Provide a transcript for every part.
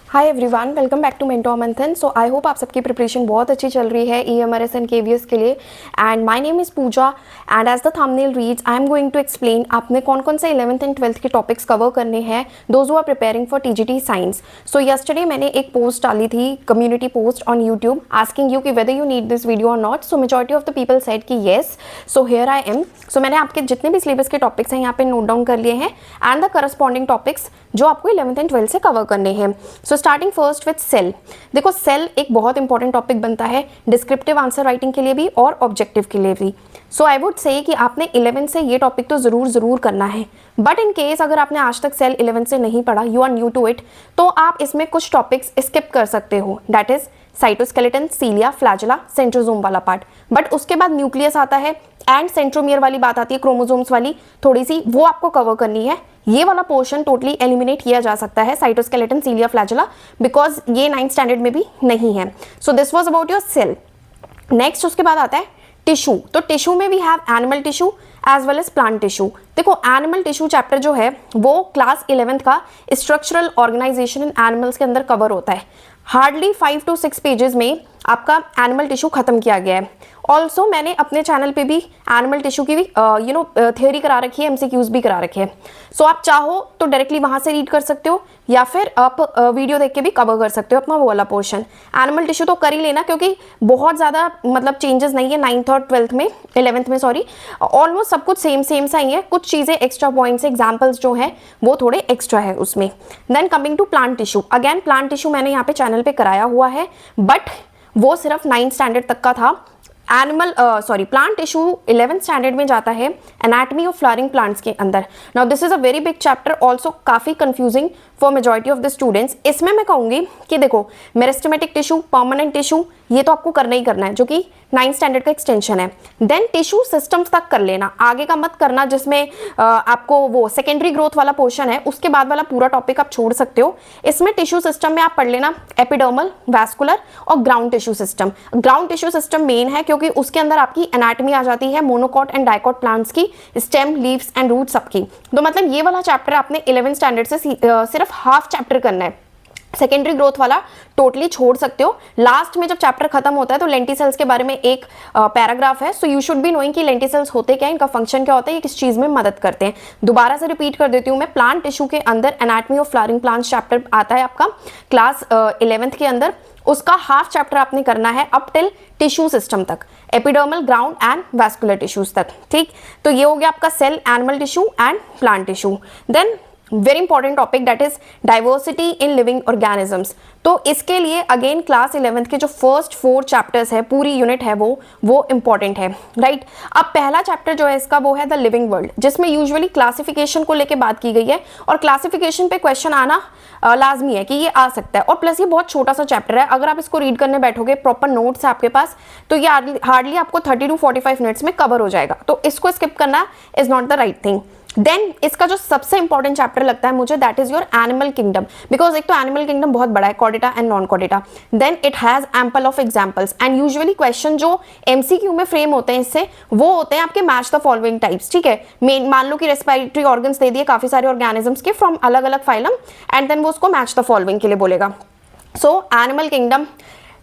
Hi everyone, welcome back to mentor Manthan. So I hope आप सबकी preparation बहुत अच्छी चल रही है EMRS एंड KVS के लिए। And my name is Pooja and as the thumbnail reads I am going to explain आपने कौन कौन से 11th एंड 12th के टॉपिक्स कवर करने हैं those who are preparing for TGT science. So yesterday मैंने एक पोस्ट डाली थी, community post on YouTube, asking you कि whether you need this video और not. So majority of the people said कि yes, so here I am. So मैंने आपके जितने भी सिलेबस के टॉपिक्स हैं यहाँ पे नोट डाउन कर लिए हैं एंड द करस्पॉन्डिंग टॉपिक्स जो आपको 11th एंड 12th से कवर करने हैं। So starting first with cell. देखो, सेल एक बहुत इंपॉर्टेंट टॉपिक बनता है डिस्क्रिप्टिव आंसर राइटिंग के लिए भी और ऑब्जेक्टिव के लिए भी। सो आई वुड से कि आपने 11th से ये टॉपिक तो ज़रूर करना है। बट इन केस अगर आपने आज तक सेल 11th से नहीं पढ़ा, you are new to it, तो आप इसमें कुछ टॉपिक्स स्किप कर सकते हो। That is cytoskeleton, cilia, flagella, centrosome वाला पार्ट। बट उसके बाद न्यूक्लियस आता है एंड सेंट्रोमियर वाली बात आती है, क्रोमोसोम्स वाली थोड़ी सी, वो आपको कवर करनी है। ये वाला पोर्शन टोटली एलिमिनेट किया जा सकता है, साइटोस्केलेटन, सीलिया, फ्लैजेला, बिकॉज ये 9th स्टैंडर्ड में भी नहीं है। So this was about your cell. Next उसके बाद आता है टिश्यू। तो टिश्यू में we have animal tissue as well as plant tissue. देखो, एनिमल टिश्यू चैप्टर जो है वो क्लास 11th का स्ट्रक्चरल ऑर्गेनाइजेशन इन एनिमल्स के अंदर कवर होता है। हार्डली 5 to 6 पेजेस में आपका एनिमल टिश्यू खत्म किया गया है। ऑल्सो मैंने अपने चैनल पे भी एनिमल टिश्यू की भी थ्योरी करा रखी है, MCQs भी करा रखे हैं। सो आप चाहो तो डायरेक्टली वहाँ से रीड कर सकते हो या फिर आप वीडियो देख के भी कवर कर सकते हो अपना वो वाला पोर्शन। एनिमल टिश्यू तो कर ही लेना, क्योंकि बहुत ज़्यादा मतलब चेंजेस नहीं है 9th और 12th में, 11th में सॉरी, ऑलमोस्ट सब कुछ सेम सा ही है। कुछ चीज़ें एक्स्ट्रा पॉइंट्स, एग्जाम्पल्स जो हैं वो थोड़े एक्स्ट्रा है उसमें। Then coming to plant tissue, again plant tissue मैंने यहाँ पे चैनल पे कराया हुआ है, बट वो सिर्फ 9th स्टैंडर्ड तक का था। प्लांट टिश्यू 11th स्टैंडर्ड में जाता है एनाटमी ऑफ फ्लावरिंग प्लांट्स के अंदर। Now this is a very big chapter, also काफ़ी confusing for majority of the students. इसमें मैं कहूँगी कि देखो, मेरिस्टेमेटिक टिश्यू, परमानेंट टिश्यू, ये तो आपको करना ही करना है, जो कि 9th स्टैंडर्ड का एक्सटेंशन है। देन टिश्यू सिस्टम्स तक कर लेना, आगे का मत करना जिसमें आपको वो सेकेंडरी ग्रोथ वाला पोर्शन है, उसके बाद वाला पूरा टॉपिक आप छोड़ सकते हो। इसमें टिश्यू सिस्टम में आप पढ़ लेना एपिडर्मल, वैस्कुलर और ground tissue system. Ground tissue system main है क्योंकि उसके अंदर आपकी एनाटमी आ जाती है मोनोकॉट एंड डाइकॉट प्लांट्स की, स्टेम, लीव्स एंड रूट सबकी। तो मतलब ये वाला चैप्टर आपने 11th स्टैंडर्ड से सिर्फ हाफ चैप्टर करना है। सेकेंडरी ग्रोथ वाला टोटली छोड़ सकते हो। लास्ट में जब चैप्टर खत्म होता है तो लेंटिसेल्स के बारे में एक पैराग्राफ है। So you should be knowing कि लेंटिसेल्स होते क्या, इनका फंक्शन क्या होता है, ये किस चीज में मदद करते हैं। दोबारा से रिपीट कर देती हूँ मैं, प्लांट टिश्यू के अंदर anatomy of flowering plants chapter आता है आपका क्लास 11th के अंदर। उसका हाफ चैप्टर आपने करना है अप टिल टिश्यू सिस्टम तक, epidermal, ground and vascular tissues तक। ठीक, तो ये हो गया आपका cell, animal tissue and plant tissue. Then very important topic that is diversity in living organisms. तो इसके लिए अगेन क्लास 11th के जो फर्स्ट 4 चैप्टर्स है, पूरी यूनिट है वो इंपॉर्टेंट है, राइट। अब पहला चैप्टर जो है इसका वो है द लिविंग वर्ल्ड, जिसमें यूजुअली क्लासिफिकेशन को लेके बात की गई है और क्लासिफिकेशन पे क्वेश्चन आना लाजमी है कि ये आ सकता है। और प्लस ये बहुत छोटा सा चैप्टर है, अगर आप इसको रीड करने बैठोगे, प्रॉपर नोट्स है आपके पास, तो ये हार्डली आपको 30 to 45 मिनट्स में कवर हो जाएगा। तो इसको स्किप करना is not the right thing. Then इसका जो सबसे इंपॉर्टेंट चैप्टर लगता है मुझे, that is your animal kingdom, because एक तो एनिमल किंगडम बहुत बड़ा है, chordata and non chordata. Then it has ample of examples and usually question जो MCQ में फ्रेम होते हैं इससे, वो होते हैं आपके मैच द फॉलोइंग टाइप्स। ठीक है, मान लो कि रेस्पिरेटरी ऑर्गन्स दे दिए काफी सारे ऑर्गेनिजम्स के फ्रॉम अलग अलग फाइलम, एंड देन वो उसको मैच द फॉलोइंग के लिए बोलेगा। सो एनिमल किंगडम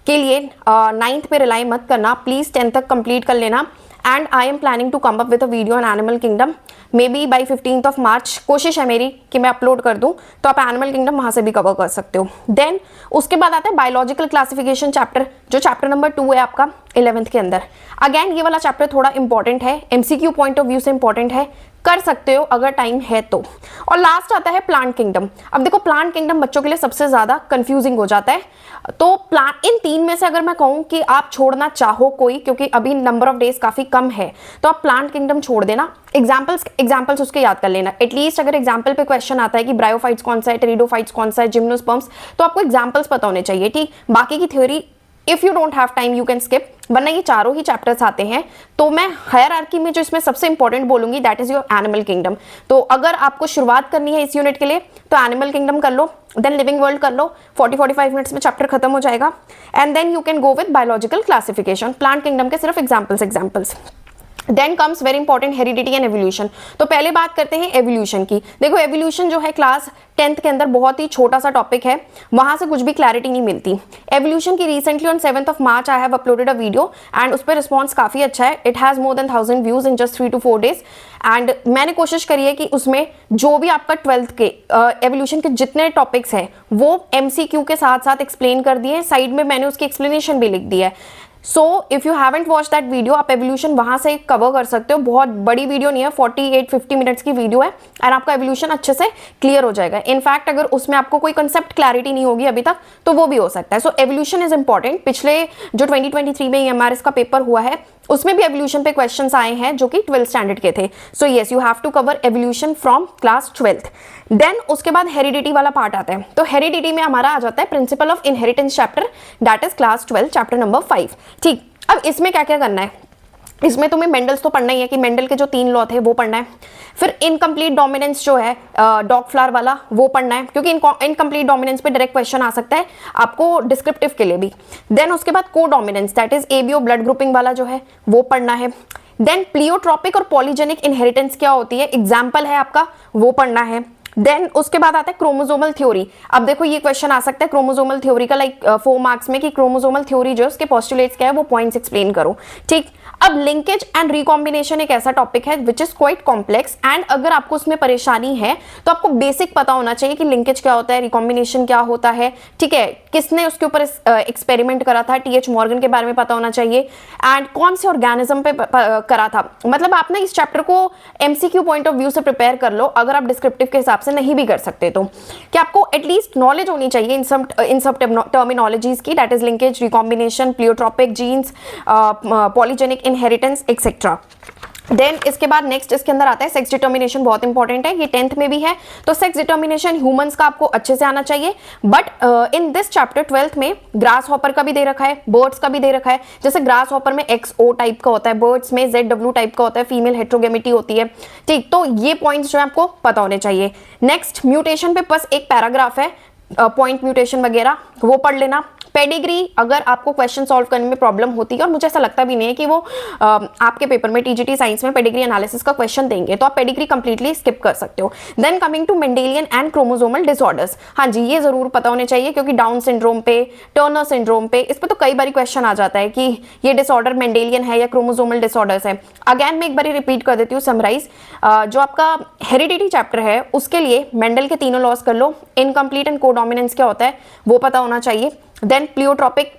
के लिए 9th पे रिलाई मत करना, प्लीज 10th तक कंप्लीट कर लेना। And I am planning to come up with a video on animal kingdom, may be by 15th of March। कोशिश है मेरी कि मैं अपलोड कर दूं, तो आप एनिमल किंगडम वहां से भी कवर कर सकते हो। देन उसके बाद आता है बायोलॉजिकल क्लासिफिकेशन चैप्टर, जो चैप्टर नंबर 2 है आपका 11th के अंदर। अगेन ये वाला चैप्टर थोड़ा इंपॉर्टेंट है, MCQ पॉइंट ऑफ व्यू से इंपॉर्टेंट है, कर सकते हो अगर टाइम है तो। और लास्ट आता है प्लांट किंगडम। अब देखो, प्लांट किंगडम बच्चों के लिए सबसे ज्यादा कंफ्यूजिंग हो जाता है। तो प्लांट, इन 3 में से अगर मैं कहूँ कि आप छोड़ना चाहो कोई, क्योंकि अभी नंबर ऑफ डेज काफी कम है, तो आप प्लांट किंगडम छोड़ देना। एग्जाम्पल्स उसके याद कर लेना। एटलीस्ट अगर एग्जाम्पल पे क्वेश्चन आता है कि ब्रायोफाइट्स कौन सा है, टेरिडोफाइट्स कौन सा है, जिम्नोस्पर्म्स, तो आपको एग्जाम्पल्स पता होने चाहिए। ठीक, बाकी की theory if you don't have time you can skip, वरना ये चारों ही चैप्टर्स आते हैं। तो मैं हायरार्की में जो इसमें सबसे इंपॉर्टेंट बोलूंगी that is your animal kingdom. तो अगर आपको शुरुआत करनी है इस यूनिट के लिए तो एनिमल किंगडम कर लो, देन लिविंग वर्ल्ड कर लो, 40-45 मिनट्स में चैप्टर खत्म हो जाएगा। And then you can go with biological classification, plant kingdom के सिर्फ examples. Then comes very important heredity and evolution. तो पहले बात करते हैं एवोल्यूशन की। देखो एवोल्यूशन जो है क्लास 10th के अंदर बहुत ही छोटा सा टॉपिक है, वहां से कुछ भी क्लैरिटी नहीं मिलती। एवोल्यूशन की recently on 7th of March I have uploaded a video and उस पर रिस्पॉन्स काफी अच्छा है। It has more than 1000 views in just 3 to 4 days। And मैंने कोशिश करी है कि उसमें जो भी आपका 12th के एवोल्यूशन के जितने टॉपिक्स हैं वो MCQ के साथ साथ एक्सप्लेन कर दिए, साइड में मैंने उसकी एक्सप्लेनेशन भी लिख दी है। So if you haven't watch that video, आप एवोल्यूशन वहां से कवर कर सकते हो। बहुत बड़ी वीडियो नहीं है, 48-50 मिनट्स की वीडियो है एंड आपका एवोल्यूशन अच्छे से क्लियर हो जाएगा। इनफैक्ट अगर उसमें आपको कोई कंसेप्ट क्लैरिटी नहीं होगी अभी तक तो वो भी हो सकता है। सो एवोल्यूशन इज इंपॉर्टेंट। पिछले जो 2023 में EMRS का पेपर हुआ है उसमें भी एवोल्यूशन पे क्वेश्चंस आए हैं जो कि 12th स्टैंडर्ड के थे। So yes, you have to cover evolution from class 12th। Then उसके बाद हेरिडिटी वाला पार्ट आता है। तो हेरिडिटी में हमारा आ जाता है principle of inheritance chapter, that is class 12 chapter number 5। ठीक, अब इसमें क्या क्या करना है, इसमें तुम्हें मेंडल्स तो पढ़ना ही है कि मेंडल के जो 3 लॉ थे वो पढ़ना है। फिर इनकम्प्लीट डोमिनेंस जो है डॉग फ्लावर वाला वो पढ़ना है, क्योंकि इनकम्प्लीट डोमिनेंस पे डायरेक्ट क्वेश्चन आ सकता है आपको डिस्क्रिप्टिव के लिए भी। देन उसके बाद को dominance that is ABO blood grouping वाला जो है वो पढ़ना है। देन प्लियोट्रॉपिक और पॉलीजेनिक इनहेरिटेंस क्या होती है, एग्जाम्पल है आपका, वो पढ़ना है। देन उसके बाद आता है क्रोमोसोमल थ्योरी। अब देखो ये क्वेश्चन आ सकता है क्रोमोसोमल थ्योरी का, लाइक 4 मार्क्स में, कि क्रोमोसोमल थ्योरी जो है उसके पोस्टुलेट्स क्या है वो पॉइंट्स एक्सप्लेन करो। ठीक, अब लिंकेज एंड रिकॉम्बिनेशन एक ऐसा टॉपिक है which is quite complex and अगर आपको उसमें परेशानी है तो आपको बेसिक पता होना चाहिए कि लिंकेज क्या होता है, रिकॉम्बिनेशन क्या होता है। ठीक है, किसने उसके ऊपर एक्सपेरिमेंट करा था, TH मॉर्गन के बारे में पता होना चाहिए एंड कौन से ऑर्गेनिज्म पे करा था। मतलब आप ना इस चैप्टर को MCQ पॉइंट ऑफ व्यू से प्रिपेयर कर लो, अगर आप डिस्क्रिप्टिव के हिसाब से नहीं भी कर सकते तो कि आपको एटलीस्ट नॉलेज होनी चाहिए इन सब टर्मिनोलॉजीज की, that is linkage, recombination, pleiotropic, genes, polygenic inheritance etcetera. Then इसके बाद नेक्स्ट इसके अंदर आता है सेक्स डिटर्मिनेशन, बहुत इंपॉर्टेंट है, ये 10th में भी है। तो सेक्स डिटर्मिनेशन ह्यूमंस का आपको अच्छे से आना चाहिए, but in this chapter 12th में ग्रास हॉपर का भी दे रखा है, बर्ड्स का भी दे रखा है। जैसे ग्रास हॉपर में XO टाइप का होता है, बर्ड्स में ZW टाइप का होता है, फीमेल हेट्रोगेमिटी होती है। ठीक, तो ये पॉइंट्स जो है आपको पता होने चाहिए। नेक्स्ट म्यूटेशन पे बस एक पैराग्राफ है, पॉइंट म्यूटेशन वगैरह वो पढ़ लेना। पेडिग्री, अगर आपको क्वेश्चन सॉल्व करने में प्रॉब्लम होती है, और मुझे ऐसा लगता भी नहीं है कि वो आपके पेपर में TGT साइंस में पेडिग्री एनालिसिस का क्वेश्चन देंगे, तो आप पेडिग्री कंप्लीटली स्किप कर सकते हो। Then coming to Mendelian and chromosomal disorders, हाँ जी ये जरूर पता होने चाहिए, क्योंकि डाउन सिंड्रोम पे, टर्नर सिंड्रोम पे, इस पर तो कई बार क्वेश्चन आ जाता है कि ये डिसऑर्डर मेंडेलियन है या क्रोमोसोमल डिसऑर्डर्स है। अगेन मैं एक बार रिपीट कर देती हूँ, समराइज, जो आपका हेरिडिटी चैप्टर है उसके लिए मेंडल के तीनों लॉस कर लो, इनकम्प्लीट एंड कोडोमिनेंस क्या होता है वो पता होना चाहिए। देन प्लियोट्रॉपिक,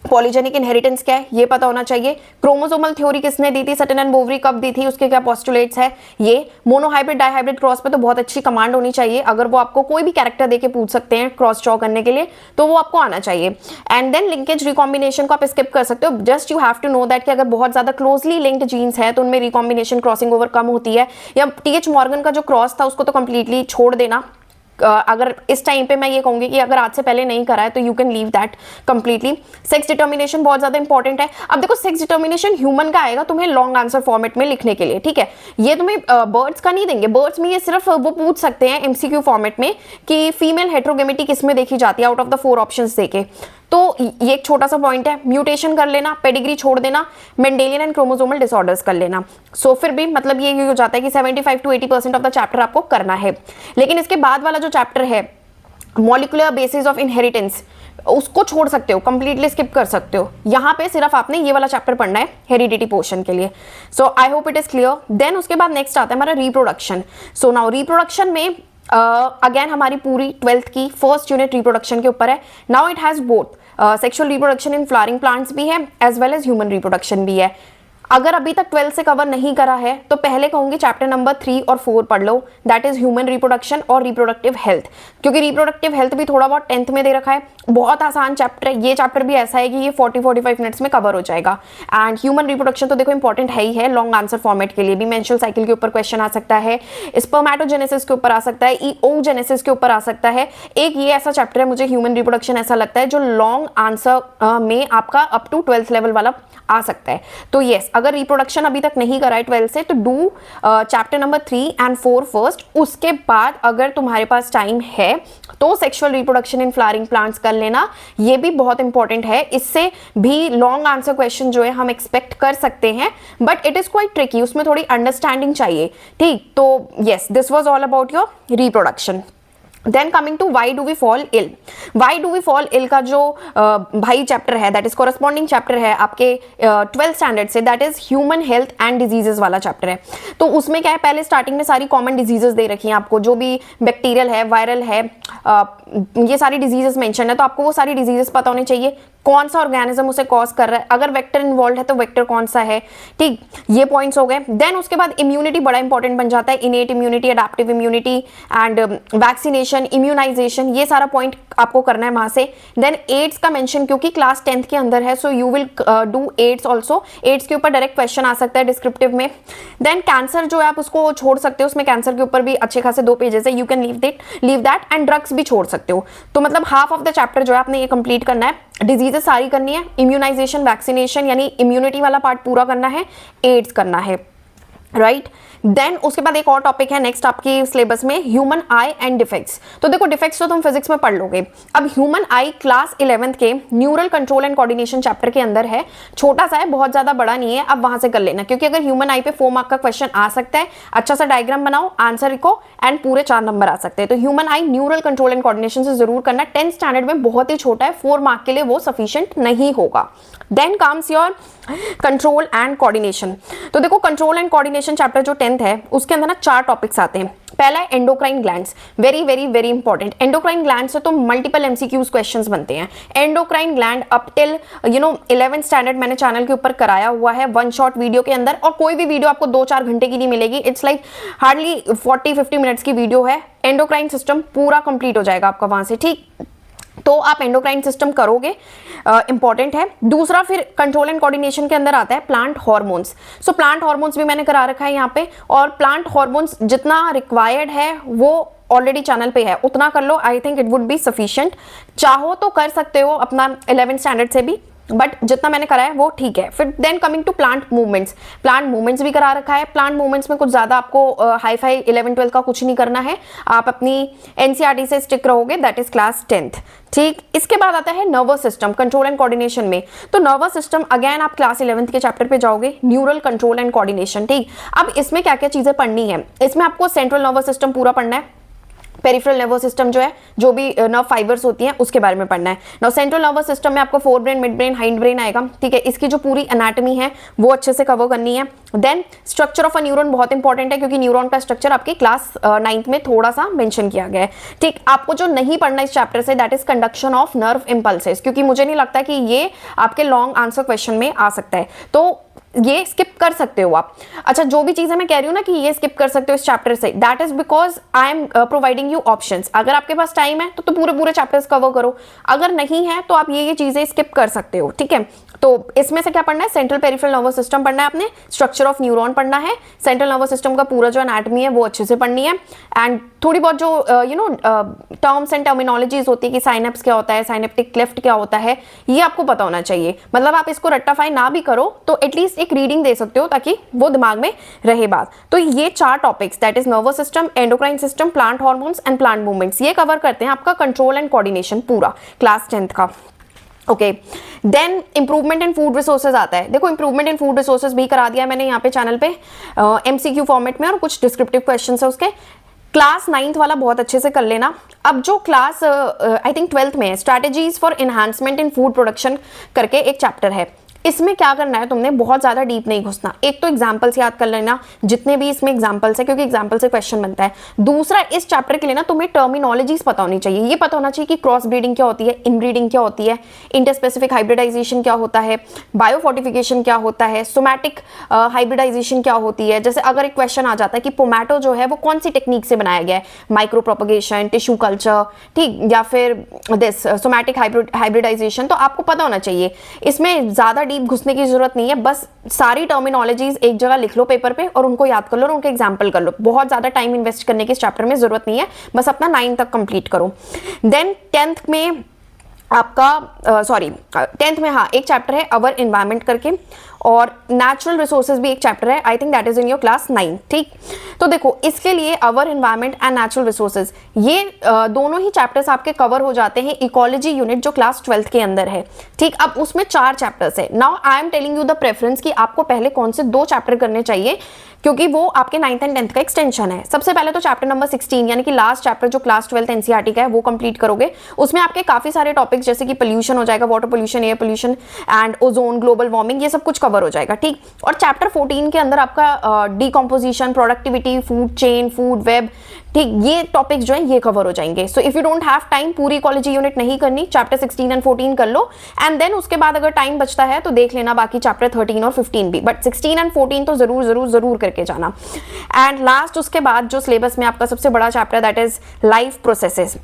पॉलीजेनिक इनहेरिटेंस क्या है ये पता होना चाहिए। क्रोमोसोमल थ्योरी किसने दी थी, सटन एंड बोवरी कब दी थी, उसके क्या पोस्टुलेट्स है। ये मोनोहाइब्रिड डाइहाइब्रिड क्रॉस पे तो बहुत अच्छी कमांड होनी चाहिए, अगर वो आपको कोई भी कैरेक्टर देके पूछ सकते हैं क्रॉस ड्रॉ करने के लिए तो वो आपको आना चाहिए। एंड देन लिंकेज रिकॉम्बिनेशन को आप स्किप कर सकते हो, just you have to know that कि अगर बहुत ज्यादा क्लोजली लिंक्ड जीन्स है तो उनमें रिकॉम्बिनेशन क्रॉसिंग ओवर कम होती है, या TH मॉर्गन का जो क्रॉस था उसको तो कंप्लीटली छोड़ देना। अगर इस टाइम पे मैं ये कहूंगी कि अगर आज से पहले नहीं करा है तो you can leave that completely. Sex determination बहुत ज्यादा इंपॉर्टेंट है। अब देखो सेक्स डिटर्मिनेशन ह्यूमन का आएगा तुम्हें लॉन्ग आंसर फॉर्मेट में लिखने के लिए, ठीक है, ये तुम्हें बर्ड्स का नहीं देंगे। बर्ड्स में ये सिर्फ वो पूछ सकते हैं MCQ फॉर्मेट में कि फीमेल हेट्रोगेमिटी किसमें देखी जाती है आउट ऑफ द 4 ऑप्शंस देके। तो ये एक छोटा सा पॉइंट है, म्यूटेशन कर लेना, पेडिग्री छोड़ देना, मेंडेलियन एंड क्रोमोसोमल डिसऑर्डर्स कर लेना। सो फिर भी मतलब ये हो जाता है कि 75 to 80% ऑफ द चैप्टर आपको करना है। लेकिन इसके बाद वाला जो चैप्टर है मॉलिक्यूलर बेसिस ऑफ इनहेरिटेंस, उसको छोड़ सकते हो, कंप्लीटली स्किप कर सकते हो। यहाँ पे सिर्फ आपने ये वाला चैप्टर पढ़ना है हेरिडिटी पोर्शन के लिए। So I hope it is clear. Then उसके बाद नेक्स्ट आता है हमारा रिप्रोडक्शन। सो नाउ रिप्रोडक्शन में अगेन हमारी पूरी 12th की फर्स्ट यूनिट रिप्रोडक्शन के ऊपर है। Now it has both sexual reproduction in flowering plants भी है as well as human reproduction भी है। अगर अभी तक 12 से कवर नहीं करा है तो पहले कहूंगी चैप्टर नंबर 3 और 4 पढ़ लो, दैट इज ह्यूमन रिप्रोडक्शन और रिप्रोडक्टिव हेल्थ, क्योंकि रिप्रोडक्टिव हेल्थ भी थोड़ा बहुत 10th में दे रखा है। बहुत आसान चैप्टर है, ये चैप्टर भी ऐसा है कि ये 40-45 मिनट्स में कवर हो जाएगा। एंड ह्यूमन रिप्रोडक्शन तो देखो इंपॉर्टेंट है ही है, लॉन्ग आंसर फॉर्मेट के लिए भी। मेंस्ट्रुअल साइकिल के ऊपर क्वेश्चन आ सकता है, स्पर्मेटोजेनेसिस के ऊपर आ सकता है, oogenesis के ऊपर आ सकता है। एक ये ऐसा चैप्टर है, मुझे ह्यूमन रिप्रोडक्शन ऐसा लगता है जो लॉन्ग आंसर में आपका अप टू 12th लेवल वाला आ सकता है। तो यस, अगर रिप्रोडक्शन अभी तक नहीं करा है 12 से तो do chapter number 3 and 4 first. उसके बाद अगर तुम्हारे पास टाइम है तो sexual reproduction in flowering plants कर लेना, ये भी बहुत इंपॉर्टेंट है। इससे भी लॉन्ग आंसर क्वेश्चन जो है हम एक्सपेक्ट कर सकते हैं, but it is quite tricky, उसमें थोड़ी अंडरस्टैंडिंग चाहिए। ठीक, तो yes, this was all about your reproduction. Then coming to why do we fall ill. Why do we fall ill का जो भाई चैप्टर है, दैट इज कॉरस्पॉन्डिंग चैप्टर है आपके 12th स्टैंडर्ड से, that is human health and diseases वाला chapter है। तो उसमें क्या है, पहले स्टार्टिंग में सारी कॉमन डिजीजेस दे रखी हैं आपको, जो भी बैक्टीरियल है, वायरल है, ये सारी डिजीजेस मेंशन है, तो आपको वो सारी डिजीजेस पता होनी चाहिए, कौन सा ऑर्गेनिज्म उसे कॉज कर रहा है, अगर वेक्टर इन्वॉल्व है तो वेक्टर कौन सा है। ठीक, ये पॉइंट्स हो गए। देन उसके बाद इम्यूनिटी बड़ा इंपॉर्टेंट बन जाता है, innate immunity, adaptive immunity and vaccination, immunization, ये सारा पॉइंट आपको करना है वहां से। देन एड्स का मेंशन, क्योंकि क्लास 10th के अंदर है, so you will do AIDS also. AIDS के ऊपर डायरेक्ट क्वेश्चन आ सकता है डिस्क्रिप्टिव में। देन कैंसर जो है आप उसको छोड़ सकते हो, उसमें कैंसर के ऊपर भी अच्छे खासे 2 पेजेस है, you can leave that. And drugs भी छोड़ सकते हो। तो मतलब हाफ ऑफ द चैप्टर जो है आपने ये कंप्लीट करना है। डिजीजेस सारी करनी है, इम्यूनाइजेशन, वैक्सीनेशन यानी इम्यूनिटी वाला पार्ट पूरा करना है, एड्स करना है, राइट। देन उसके बाद एक और टॉपिक है नेक्स्ट आपकी सिलेबस में, ह्यूमन आई एंड डिफेक्ट्स। तो देखो डिफेक्ट्स तो तुम फिजिक्स में पढ़ लोगे, अब ह्यूमन आई क्लास 11th के neural control and coordination chapter के अंदर है, छोटा सा है, बहुत ज्यादा बड़ा नहीं है, अब वहां से कर लेना, क्योंकि अगर ह्यूमन आई पे 4 मार्क का क्वेश्चन आ सकता है, अच्छा सा डायग्राम बनाओ, आंसर लिखो एंड पूरे 4 नंबर आ सकते हैं। तो human I neural control and coordination से जरूर करना, 10th स्टैंडर्ड में बहुत ही छोटा है, 4 मार्क के लिए वो सफिशिएंट नहीं होगा। Then comes your control and coordination. तो देखो कंट्रोल एंड कोऑर्डिनेशन चैप्टर जो 10th है उसके अंदर ना 4 टॉपिक्स आते हैं। पहला है endocrine glands, very very very important. Endocrine gland से तो मल्टीपल एमसीक्यूज क्वेश्चंस बनते हैं। Endocrine gland up till 11th standard मैंने चैनल के ऊपर कराया हुआ है 1 शॉट वीडियो के अंदर, और कोई भी वीडियो आपको 2-4 घंटे की नहीं मिलेगी, इट्स लाइक हार्डली 40-50 मिनट्स की वीडियो है। एंडोक्राइन सिस्टम पूरा कंप्लीट हो जाएगा आपका वहां से, ठीक। तो आप एंडोक्राइन सिस्टम करोगे, इंपॉर्टेंट है। दूसरा फिर कंट्रोल एंड कोऑर्डिनेशन के अंदर आता है प्लांट हार्मोन्स। सो प्लांट हार्मोन्स भी मैंने करा रखा है यहाँ पे, और प्लांट हार्मोन्स जितना रिक्वायर्ड है वो ऑलरेडी चैनल पे है, उतना कर लो, I think it would be sufficient. चाहो तो कर सकते हो अपना 11th स्टैंडर्ड से भी, बट जितना मैंने करा है वो ठीक है। फिर then coming to plant movements, plant movements भी करा रखा है। प्लांट मूवमेंट्स में कुछ ज्यादा आपको हाई फाई 11-12 का कुछ नहीं करना है, आप अपनी एनसीईआरटी से स्टिक रहोगे, दैट इज क्लास 10th, ठीक। इसके बाद आता है nervous system control and coordination में। तो नर्वस सिस्टम अगेन आप क्लास 11th के चैप्टर पे जाओगे, न्यूरल कंट्रोल एंड कोऑर्डिनेशन, ठीक। अब इसमें क्या क्या चीजें पढ़नी है, इसमें आपको सेंट्रल नर्वस सिस्टम पूरा पढ़ना है, पेरिफेरल नर्वस सिस्टम जो है, जो भी नर्व फाइबर्स होती हैं उसके बारे में पढ़ना है। नाउ सेंट्रल नर्वस सिस्टम में आपको fore brain, mid brain, hind brain आएगा, ठीक है। इसकी जो पूरी एनाटॉमी है वो अच्छे से कवर करनी है। Then structure of a neuron बहुत इंपॉर्टेंट है, क्योंकि न्यूरॉन का स्ट्रक्चर आपकी क्लास 9th में थोड़ा सा मेंशन किया गया है, ठीक। आपको जो नहीं पढ़ना इस चैप्टर से, that is conduction of nerve impulses, क्योंकि मुझे नहीं लगता कि ये आपके लॉन्ग आंसर क्वेश्चन में आ सकता है, तो ये स्किप कर सकते हो आप। अच्छा, जो भी चीजें मैं कह रही हूँ ना कि ये स्किप कर सकते हो इस चैप्टर से, that is because I am providing you options. अगर आपके पास टाइम है तो पूरे चैप्टर्स कवर करो, अगर नहीं है तो आप ये चीजें स्किप कर सकते हो, ठीक है। तो इसमें से क्या पढ़ना है, सेंट्रल पेरिफेरल नर्वस सिस्टम पढ़ना है आपने, स्ट्रक्चर ऑफ न्यूरॉन पढ़ना है, सेंट्रल नर्वस सिस्टम का पूरा जो एनाटॉमी है वो अच्छे से पढ़नी है, एंड थोड़ी बहुत जो टर्म्स एंड टर्मिनोलॉजीज होती है कि साइनेप्स क्या होता है, साइनेप्टिक क्लेफ्ट क्या होता है, ये आपको पता होना चाहिए। मतलब आप इसको रट्टाफाई ना भी करो तो एटलीस्ट एक रीडिंग दे सकते हो, ताकि वो दिमाग में रहे बात। तो ये 4 topics, that is nervous system, endocrine system, plant hormones and plant movements, ये कवर करते हैं आपका कंट्रोल एंड कोऑर्डिनेशन पूरा क्लास 10th का, okay. Then improvement in food resources आता है। देखो इंप्रूवमेंट इन फूड रिसोर्सेज भी करा दिया मैंने यहाँ पे चैनल पे एमसीक्यू फॉर्मेट में, और कुछ डिस्क्रिप्टिव क्वेश्चंस है उसके। क्लास 9th वाला बहुत अच्छे से कर लेना। अब जो क्लास आई थिंक 12th में है, strategies for enhancement in food production करके एक चैप्टर है, इसमें क्या करना है तुमने, बहुत ज्यादा डीप नहीं घुसना। एक तो एग्जांपल्स याद कर लेना जितने भी इसमें एग्जांपल्स है, क्योंकि एग्जांपल से क्वेश्चन बनता है। दूसरा, इस चैप्टर के लिए ना तुम्हें टर्मिनोलॉजीज पता होनी चाहिए, ये पता होना चाहिए कि क्रॉस ब्रीडिंग क्या होती है, इनब्रीडिंग क्या होती है, इंटरस्पेसिफिक हाइब्रिडाइजेशन क्या होता है, बायोफोर्टिफिकेशन क्या होता है, सोमैटिक हाइब्रिडाइजेशन क्या होती है। जैसे अगर एक क्वेश्चन आ जाता है कि पोमैटो जो है वो कौन सी टेक्निक से बनाया गया है, माइक्रो प्रोपगेशन, टिश्यू कल्चर, ठीक, या फिर दिस सोमैटिक हाइब्रिडाइजेशन, तो आपको पता होना चाहिए। इसमें ज्यादा डीप घुसने की जरूरत नहीं है, बस सारी टर्मिनोलॉजीज एक जगह लिख लो पेपर पे और उनको याद कर लो और उनके एग्जांपल कर लो। बहुत ज्यादा टाइम इन्वेस्ट करने की इस चैप्टर में जरूरत नहीं है, बस अपना 9 तक कंप्लीट करो। देन 10th में आपका 10th में हाँ एक चैप्टर है अवर एनवायरनमेंट करके, और नेचुरल रिसोर्सेज भी एक चैप्टर है, I think that is in your class 9। ठीक, तो देखो इसके लिए अवर एनवायरमेंट एंड नेचुरल रिसोर्सेज, ये दोनों ही चैप्टर्स आपके कवर हो जाते हैं इकोलॉजी यूनिट जो क्लास 12th के अंदर है। ठीक, अब उसमें 4 चैप्टर्स है। Now I am telling you the preference कि आपको पहले कौन से 2 चैप्टर करने चाहिए, क्योंकि वो आपके 9th एंड 10th का एक्सटेंशन है। सबसे पहले तो चैप्टर नंबर 16 यानी कि लास्ट चैप्टर जो क्लास 12th एनसीईआरटी का है वो कंप्लीट करोगे। उसमें आपके काफी सारे टॉपिक्स जैसे कि पोल्यूशन हो जाएगा, water pollution, air pollution and ozone, global warming, ये सब कुछ कवर हो जाएगा। ठीक, और चैप्टर 14 के अंदर आपका decomposition, productivity, food chain, food web, ठीक, ये टॉपिक्स जो है ये कवर हो जाएंगे। So if you don't have time पूरी इकोलॉजी यूनिट नहीं करनी, चैप्टर 16 एंड 14 कर लो एंड देन उसके बाद अगर टाइम बचता है तो देख लेना बाकी चैप्टर 13 और 15 भी, बट 16 एंड 14 तो जरूर जरूर जरूर करके जाना। एंड लास्ट उसके बाद जो सिलेबस में आपका सबसे बड़ा chapter that is life processes.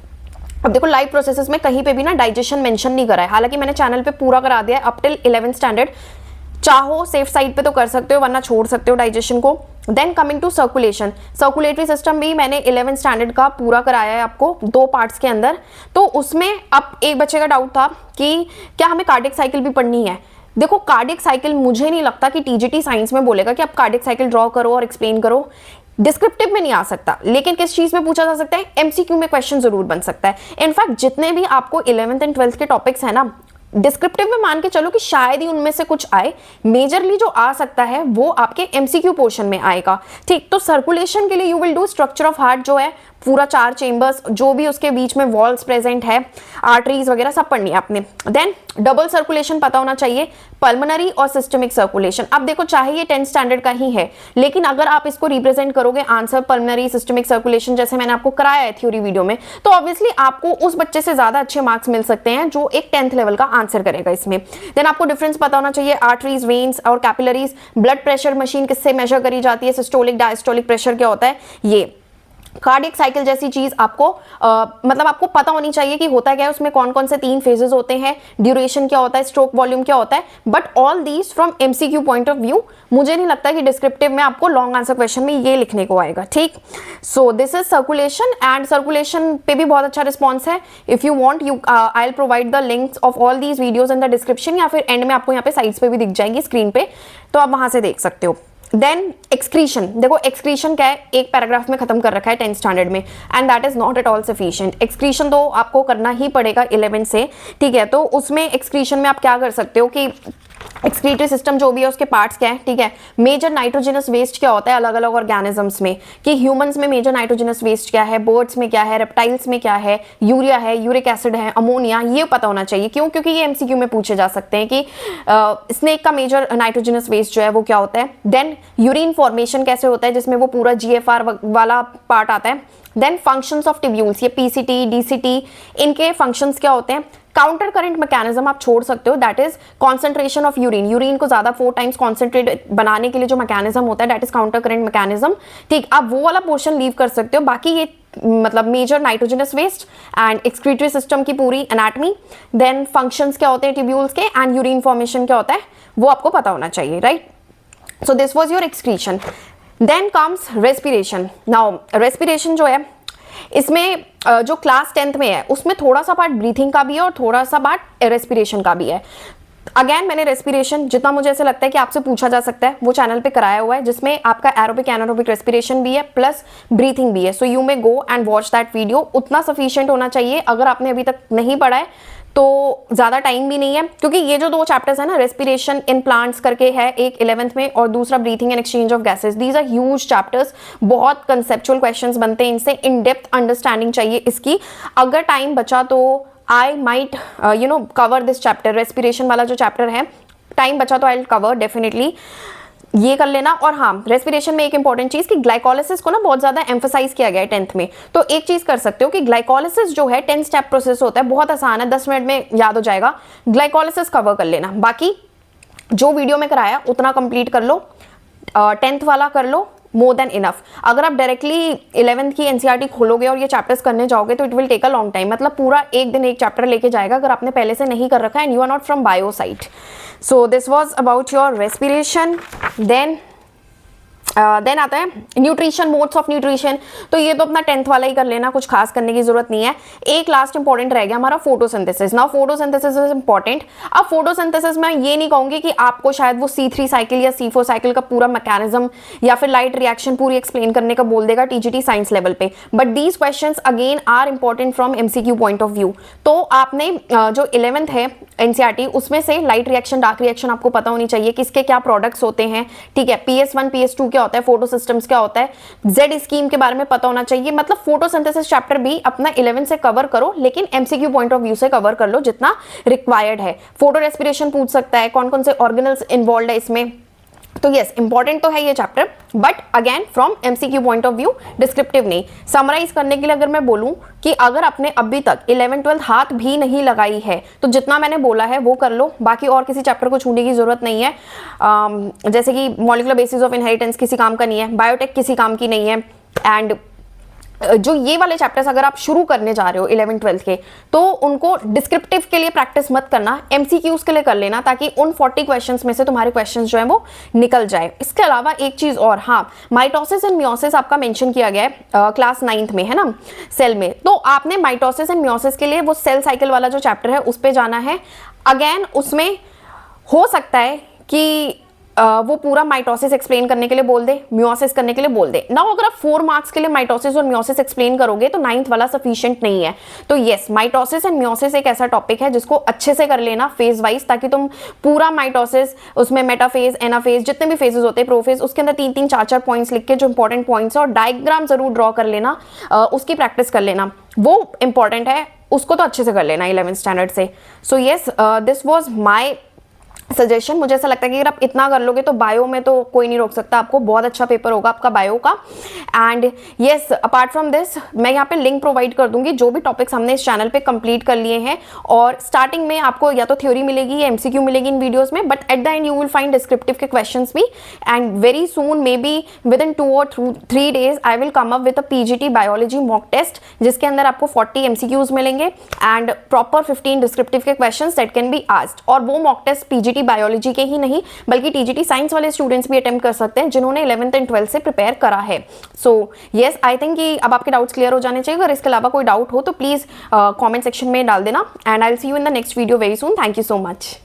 अब देखो लाइफ प्रोसेसेस में कहीं पे भी ना डाइजेशन मेंशन नहीं करा है, हालांकि मैंने चैनल पे पूरा करा दिया है अप टिल 11th स्टैंडर्ड। चाहो सेफ साइड पे तो कर सकते हो वरना छोड़ सकते हो डाइजेशन को। Then coming to circulation, circulatory system भी मैंने 11th स्टैंडर्ड का पूरा कराया है आपको 2 पार्ट्स के अंदर। तो उसमें अब एक बच्चे का डाउट था कि क्या हमें कार्डियक साइकिल भी पढ़नी है। देखो कार्डियक साइकिल मुझे नहीं लगता कि टीजीटी साइंस में बोलेगा कि आप कार्डियक साइकिल ड्रॉ करो और एक्सप्लेन करो, डिस्क्रिप्टिव में नहीं आ सकता, लेकिन किस चीज में पूछा जा सकता है, एमसीक्यू में क्वेश्चन जरूर बन सकता है। इनफैक्ट जितने भी आपको 11th एंड 12th के टॉपिक्स है ना, डिस्क्रिप्टिव में मान के चलो कि शायद ही उनमें से कुछ आए, मेजरली जो आ सकता है वो आपके एमसीक्यू पोर्शन में आएगा। ठीक, तो सर्कुलेशन के लिए you will do structure of heart जो है पूरा 4 चेंबर्स, जो भी उसके बीच में वॉल्स प्रेजेंट है, आर्टरीज वगैरह सब पढ़नी है आपने। देन डबल सर्कुलेशन पता होना चाहिए, पल्मोनरी और सिस्टमिक सर्कुलेशन। अब देखो चाहे ये 10th स्टैंडर्ड का ही है, लेकिन अगर आप इसको रिप्रेजेंट करोगे आंसर पल्मोनरी सिस्टमिक सर्कुलेशन जैसे मैंने आपको कराया है थ्योरी वीडियो में, तो ऑब्वियसली आपको उस बच्चे से ज्यादा अच्छे मार्क्स मिल सकते हैं जो एक 10th लेवल का आंसर करेगा इसमें। देन आपको डिफरेंस पता होना चाहिए आर्टरीज, वेन्स और कैपिलरीज, ब्लड प्रेशर मशीन किससे मेजर करी जाती है, सिस्टोलिक डायस्टोलिक प्रेशर क्या होता है, ये कार्डियक साइकिल जैसी चीज आपको मतलब आपको पता होनी चाहिए कि होता क्या है, उसमें कौन कौन से 3 फेजेस होते हैं, ड्यूरेशन क्या होता है, स्ट्रोक वॉल्यूम क्या होता है, but all these from MCQ point of view. मुझे नहीं लगता कि डिस्क्रिप्टिव में आपको लॉन्ग आंसर क्वेश्चन में ये लिखने को आएगा। ठीक, so this is circulation and circulation पे भी बहुत अच्छा रिस्पॉन्स है। If you want you I will provide the links of all these videos in the description, या फिर एंड में आपको यहाँ पे साइड्स पे भी दिख जाएंगी स्क्रीन पे, तो आप वहां से देख सकते हो। देन एक्सक्रीशन, देखो एक्सक्रीशन क्या है, एक पैराग्राफ में खत्म कर रखा है 10th स्टैंडर्ड में, and that is not at all sufficient. Excretion तो आपको करना ही पड़ेगा 11 से। ठीक है, तो उसमें एक्सक्रीशन में आप क्या कर सकते हो कि एक्सक्रीटरी सिस्टम जो भी है उसके पार्ट्स क्या है। ठीक है, मेजर नाइट्रोजनस वेस्ट क्या होता है अलग अलग ऑर्गेनिजम्स में, कि ह्यूमंस में मेजर नाइट्रोजनस वेस्ट क्या है, बर्ड्स में क्या है, रेप्टाइल्स में क्या है, यूरिया है, यूरिक एसिड है, अमोनिया, ये पता होना चाहिए। क्यों? क्योंकि ये एमसीक्यू में पूछे जा सकते हैं कि स्नेक का मेजर नाइट्रोजनस वेस्ट जो है वो क्या होता है। देन यूरिन फॉर्मेशन कैसे होता है, जिसमें वो पूरा जीएफआर वाला पार्ट आता है। देन फंक्शंस ऑफ ट्यूब्यूल्स, ये पीसीटी, डीसीटी, इनके फंक्शंस क्या होते हैं। काउंटर करंट मैकेनिज्म आप छोड़ सकते हो, that is concentration of urine, urine को ज्यादा 4 टाइम्स कॉन्सेंट्रेट बनाने के लिए जो मैकेनिज्म होता है that is counter current mechanism. ठीक, आप वो वाला पोर्शन लीव कर सकते हो। बाकी ये मतलब major nitrogenous waste and excretory system की पूरी एनाटमी, देन फंक्शंस क्या होते हैं ट्यूब्यूल्स के, एंड यूरिन फॉर्मेशन क्या होता है वो आपको पता होना चाहिए, right. So this was your excretion. Then comes respiration. Now respiration जो है इसमें जो क्लास 10th में है उसमें थोड़ा सा पार्ट ब्रीथिंग का भी है और थोड़ा सा पार्ट रेस्पिरेशन का भी है। अगेन मैंने रेस्पिरेशन जितना मुझे ऐसे लगता है कि आपसे पूछा जा सकता है वो चैनल पे कराया हुआ है, जिसमें आपका एरोबिक एनारोबिक रेस्पिरेशन भी है प्लस ब्रीथिंग भी है। So you may go and watch that video, उतना सफिशिएंट होना चाहिए। अगर आपने अभी तक नहीं पढ़ा है तो ज़्यादा टाइम भी नहीं है, क्योंकि ये जो 2 चैप्टर्स है ना, रेस्पिरेशन इन प्लांट्स करके है एक 11th में और दूसरा breathing and exchange of gases, these are huge chapters. बहुत कंसेप्चुअल क्वेश्चंस बनते हैं इनसे, इन डेप्थ अंडरस्टैंडिंग चाहिए इसकी। अगर टाइम बचा तो I might cover this chapter, respiration वाला जो चैप्टर है, टाइम बचा तो आई विल कवर डेफिनेटली, ये कर लेना। और हाँ, रेस्पिरेशन में एक इंपॉर्टेंट चीज कि ग्लाइकोलिसिस को ना बहुत ज्यादा एम्फसाइज किया गया है 10th में। तो एक चीज कर सकते हो कि ग्लाइकोलिसिस जो है 10 स्टेप प्रोसेस होता है, बहुत आसान है, 10 मिनट में याद हो जाएगा। ग्लाइकोलिसिस कवर कर लेना, बाकी जो वीडियो में कराया उतना कंप्लीट कर लो, 10th वाला कर लो, मोर देन इनफ। अगर आप डायरेक्टली 11th की एनसीईआरटी खोलोगे और ये चैप्टर्स करने जाओगे तो it will take a long time, मतलब पूरा एक दिन एक चैप्टर लेके जाएगा अगर आपने पहले से नहीं कर रखा है and you are not from bio site. So this was about your respiration. Then then आता है न्यूट्रिशन, मोड्स ऑफ न्यूट्रिशन। तो ये तो अपना 10th वाला ही कर लेना, कुछ खास करने की जरूरत नहीं है। एक लास्ट इंपॉर्टेंट रह गया हमारा photosynthesis. Now photosynthesis is important. अब फोटोसिंथेसिस में ये नहीं कहूंगी कि आपको शायद वो C3 साइकिल या C4 साइकिल का पूरा मैकेनिज्म या फिर लाइट रिएक्शन पूरी एक्सप्लेन करने का बोल देगा टीजीटी साइंस लेवल पे, but these questions again are important from MCQ point of view. तो आपने जो 11th है NCERT उसमें से लाइट रिएक्शन, डार्क रिएक्शन आपको पता होनी चाहिए, किसके क्या प्रोडक्ट्स होते हैं, ठीक है। PS1 PS2 क्या होता है, फोटो सिस्टम्स क्या होता है, Z स्कीम के बारे में पता होना चाहिए। मतलब फोटोसिंथेसिस चैप्टर भी अपना 11 से कवर करो, लेकिन MCQ पॉइंट ऑफ व्यू से कवर कर लो जितना रिक्वायर्ड है। फोटो रेस्पिरेशन पूछ सकता है, कौन कौन से ऑर्गेनल्स इन्वॉल्व है इसमें। तो यस, इंपॉर्टेंट तो है ये chapter, but again from MCQ point of view, descriptive नहीं। समराइज करने के लिए अगर मैं बोलूं कि अगर आपने अभी तक 11th 12th हाथ भी नहीं लगाई है तो जितना मैंने बोला है वो कर लो, बाकी और किसी चैप्टर को छूने की जरूरत नहीं है। जैसे कि मॉलिक्यूलर बेसिस ऑफ इनहेरिटेंस किसी काम का नहीं है, बायोटेक किसी काम की नहीं है, एंड जो ये वाले चैप्टर्स अगर आप शुरू करने जा रहे हो 11th 12th के, तो उनको डिस्क्रिप्टिव के लिए प्रैक्टिस मत करना, MCQs के लिए कर लेना, ताकि उन 40 क्वेश्चंस में से तुम्हारे क्वेश्चंस जो है वो निकल जाए। इसके अलावा एक चीज और, हाँ, माइटोसिस एंड मियोसिस आपका मेंशन किया गया है क्लास 9th में, है ना, सेल में। तो आपने माइटोसिस एंड मियोसिस के लिए वो सेल साइकिल वाला जो चैप्टर है उस पर जाना है। अगेन उसमें हो सकता है कि वो पूरा माइटोसिस एक्सप्लेन करने के लिए बोल दे, मियोसिस करने के लिए बोल दे ना। अगर आप 4 मार्क्स के लिए माइटोसिस और मियोसिस एक्सप्लेन करोगे तो 9th वाला सफिशिएंट नहीं है। तो यस, माइटोसिस एंड मियोसिस एक ऐसा टॉपिक है जिसको अच्छे से कर लेना फेज वाइज, ताकि तुम पूरा माइटोसिस, उसमें मेटाफेज, एनाफेज, जितने भी फेजेस होते हैं, प्रोफेज, उसके अंदर 3-3 4-4 पॉइंट्स लिख के जो इंपॉर्टेंट पॉइंट्स है और डायग्राम जरूर ड्रॉ कर लेना, उसकी प्रैक्टिस कर लेना, वो इंपॉर्टेंट है, उसको तो अच्छे से कर लेना 11th स्टैंडर्ड से। So yes, this was my suggestion. मुझे ऐसा लगता है कि अगर आप इतना कर लोगे तो बायो में तो कोई नहीं रोक सकता आपको, बहुत अच्छा पेपर होगा आपका बायो का। And yes, apart from this मैं यहाँ पे लिंक प्रोवाइड कर दूंगी जो भी टॉपिक्स हमने इस चैनल पे कंप्लीट कर लिए हैं, और स्टार्टिंग में आपको या तो थ्योरी मिलेगी या MCQ मिलेगी इन वीडियोस में, but at the end you will find descriptive के क्वेश्चंस भी। And very soon, maybe with in 2 or 3 days I will come up with a PGT biology mock test, जिसके अंदर आपको 40 MCQs मिलेंगे and proper 15 descriptive के questions that can be asked. और वो mock test PGT biology के ही नहीं बल्कि TGT साइंस वाले स्टूडेंट्स भी अटेम्प्ट कर सकते हैं जिन्होंने 11th एंड 12th से प्रिपेयर करा है। सो यस, आई थिंक कि अब आपके डाउट्स क्लियर हो जाने चाहिए। अगर इसके अलावा कोई डाउट हो तो प्लीज कमेंट सेक्शन में डाल देना, and I will see you in the next video very soon. Thank you so much.